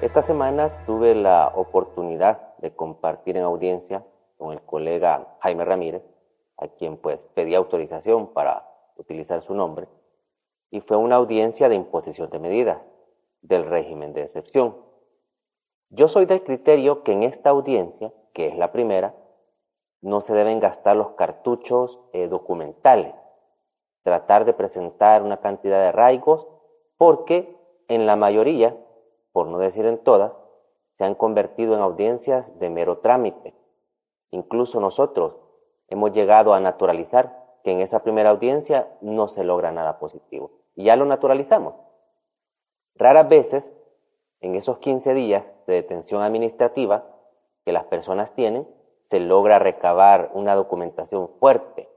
Esta semana tuve la oportunidad de compartir en audiencia con el colega Jaime Ramírez, a quien pues pedí autorización para utilizar su nombre, y fue una audiencia de imposición de medidas del régimen de excepción. Yo soy del criterio que en esta audiencia, que es la primera, no se deben gastar los cartuchos documentales, tratar de presentar una cantidad de arraigos, porque en la mayoría, por no decir en todas, se han convertido en audiencias de mero trámite. Incluso nosotros hemos llegado a naturalizar que en esa primera audiencia no se logra nada positivo. Y ya lo naturalizamos. Raras veces, en esos 15 días de detención administrativa que las personas tienen, se logra recabar una documentación fuerte,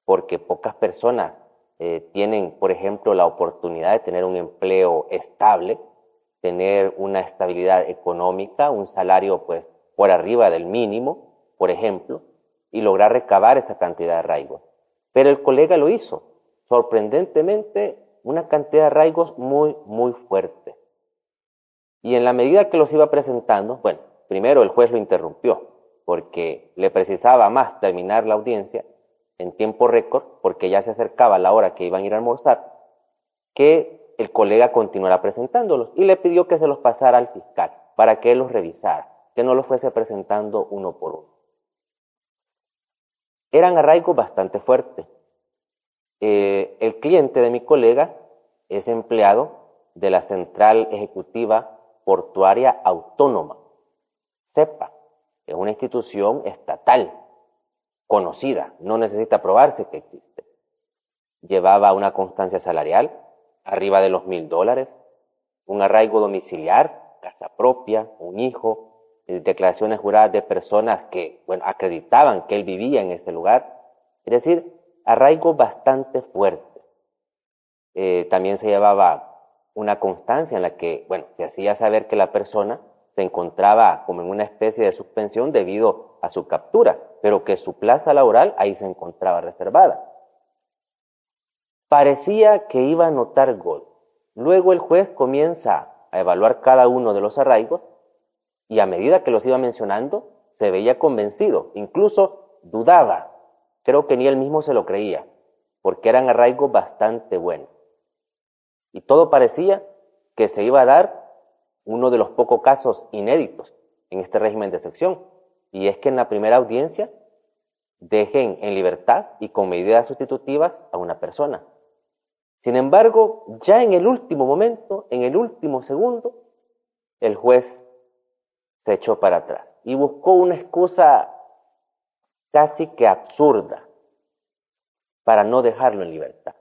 porque pocas personas tienen, por ejemplo, la oportunidad de tener un empleo estable, tener una estabilidad económica, un salario pues por arriba del mínimo, por ejemplo, y lograr recabar esa cantidad de arraigos. Pero el colega lo hizo, sorprendentemente, una cantidad de arraigos muy fuerte. Y en la medida que los iba presentando, bueno, primero el juez lo interrumpió, porque le precisaba más terminar la audiencia en tiempo récord, porque ya se acercaba la hora que iban a ir a almorzar, que el colega continuara presentándolos, y le pidió que se los pasara al fiscal para que él los revisara, que no los fuese presentando uno por uno. Eran arraigos bastante fuertes. El cliente de mi colega es empleado de la Central Ejecutiva Portuaria Autónoma, CEPA, es una institución estatal, conocida, no necesita probarse que existe. Llevaba una constancia salarial, arriba de los $1,000, un arraigo domiciliar, casa propia, un hijo, declaraciones juradas de personas que, bueno, acreditaban que él vivía en ese lugar. Es decir, arraigo bastante fuerte. También se llevaba una constancia en la que, bueno, se hacía saber que la persona se encontraba como en una especie de suspensión debido a su captura, pero que su plaza laboral ahí se encontraba reservada. Parecía que iba a anotar gol. Luego el juez comienza a evaluar cada uno de los arraigos y a medida que los iba mencionando, se veía convencido, incluso dudaba. Creo que ni él mismo se lo creía, porque eran arraigos bastante buenos. Y todo parecía que se iba a dar uno de los pocos casos inéditos en este régimen de excepción, y es que en la primera audiencia dejen en libertad y con medidas sustitutivas a una persona. Sin embargo, ya en el último momento, en el último segundo, el juez se echó para atrás y buscó una excusa casi que absurda para no dejarlo en libertad.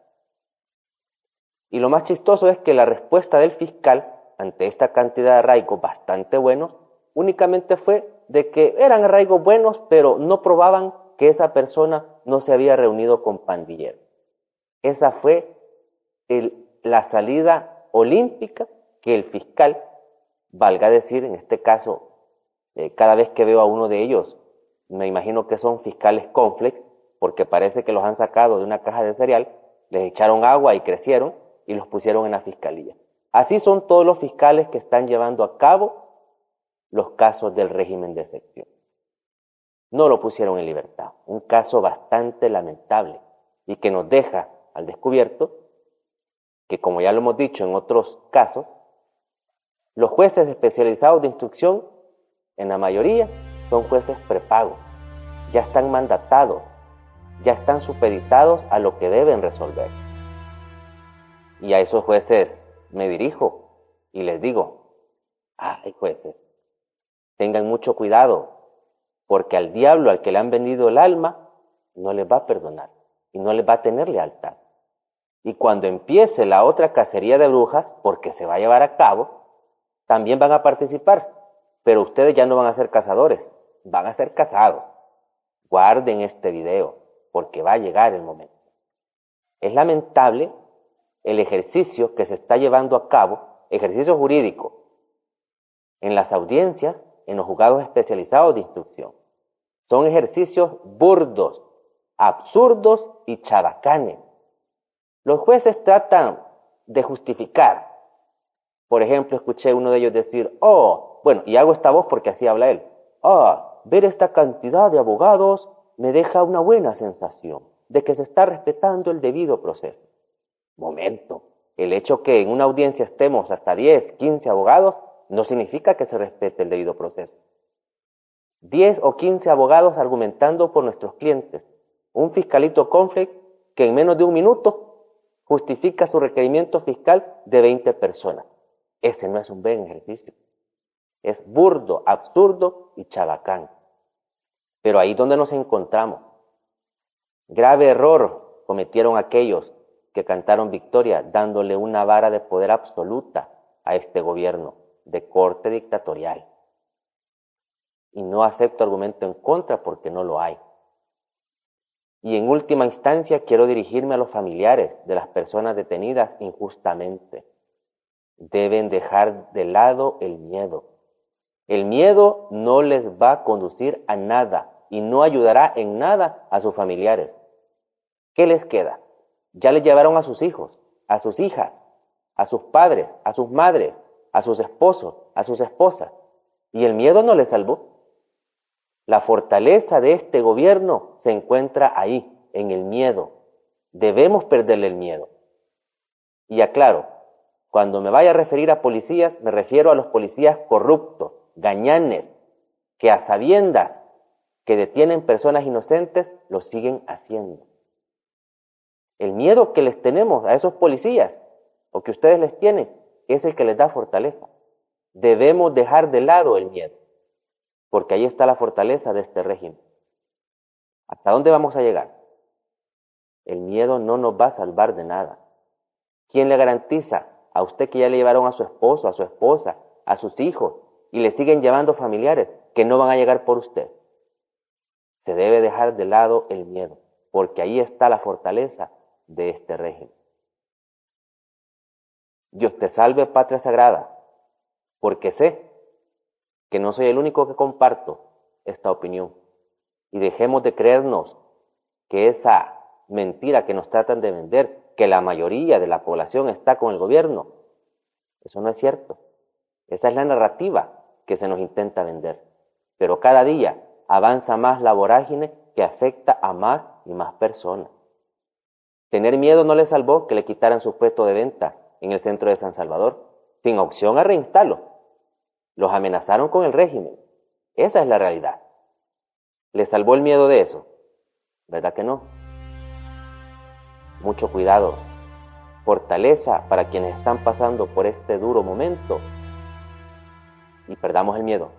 Y lo más chistoso es que la respuesta del fiscal ante esta cantidad de arraigos bastante buenos únicamente fue de que eran arraigos buenos, pero no probaban que esa persona no se había reunido con pandilleros. Esa fue la salida olímpica que el fiscal, valga decir, en este caso, cada vez que veo a uno de ellos, me imagino que son fiscales Conflex, porque parece que los han sacado de una caja de cereal, les echaron agua y crecieron y los pusieron en la fiscalía. Así son todos los fiscales que están llevando a cabo los casos del régimen de excepción. No lo pusieron en libertad. Un caso bastante lamentable y que nos deja al descubierto que, como ya lo hemos dicho en otros casos, los jueces especializados de instrucción, en la mayoría, son jueces prepagos. Ya están mandatados, ya están supeditados a lo que deben resolver. Y a esos jueces me dirijo y les digo, ay jueces, tengan mucho cuidado, porque al diablo al que le han vendido el alma, no les va a perdonar y no les va a tener lealtad. Y cuando empiece la otra cacería de brujas, porque se va a llevar a cabo, también van a participar, pero ustedes ya no van a ser cazadores, van a ser cazados. Guarden este video, porque va a llegar el momento. Es lamentable el ejercicio que se está llevando a cabo, ejercicio jurídico, en las audiencias, en los juzgados especializados de instrucción. Son ejercicios burdos, absurdos y chabacanes. Los jueces tratan de justificar Por ejemplo, escuché uno de ellos decir, bueno, y hago esta voz porque así habla él. Ver esta cantidad de abogados me deja una buena sensación de que se está respetando el debido proceso. Momento, el hecho que en una audiencia estemos hasta 10, 15 abogados no significa que se respete el debido proceso. 10 o 15 abogados argumentando por nuestros clientes. Un fiscalito conflict que en menos de un minuto justifica su requerimiento fiscal de 20 personas. Ese no es un buen ejercicio. Es burdo, absurdo y chabacán. Pero ahí es donde nos encontramos. Grave error cometieron aquellos que cantaron victoria dándole una vara de poder absoluta a este gobierno de corte dictatorial. Y no acepto argumento en contra porque no lo hay. Y en última instancia quiero dirigirme a los familiares de las personas detenidas injustamente. Deben dejar de lado el miedo. El miedo no les va a conducir a nada y no ayudará en nada a sus familiares. ¿Qué les queda? Ya les llevaron a sus hijos, a sus hijas, a sus padres, a sus madres, a sus esposos, a sus esposas. ¿Y el miedo no les salvó? La fortaleza de este gobierno se encuentra ahí, en el miedo. Debemos perderle el miedo. Y aclaro, cuando me vaya a referir a policías, me refiero a los policías corruptos, gañanes, que a sabiendas que detienen personas inocentes, lo siguen haciendo. El miedo que les tenemos a esos policías, o que ustedes les tienen, es el que les da fortaleza. Debemos dejar de lado el miedo, porque ahí está la fortaleza de este régimen. ¿Hasta dónde vamos a llegar? El miedo no nos va a salvar de nada. ¿Quién le garantiza a usted que ya le llevaron a su esposo, a su esposa, a sus hijos, y le siguen llevando familiares que no van a llegar por usted? Se debe dejar de lado el miedo, porque ahí está la fortaleza de este régimen. Dios te salve, patria sagrada, porque sé que no soy el único que comparto esta opinión. Y dejemos de creernos que esa mentira que nos tratan de vender, que la mayoría de la población está con el gobierno, eso no es cierto. Esa es la narrativa que se nos intenta vender. Pero cada día avanza más la vorágine que afecta a más y más personas. Tener miedo no les salvó que le quitaran su puesto de venta en el centro de San Salvador, sin opción a reinstalarlo. Los amenazaron con el régimen. Esa es la realidad. ¿Les salvó el miedo de eso? ¿Verdad que no? Mucho cuidado. Fortaleza para quienes están pasando por este duro momento. Y perdamos el miedo.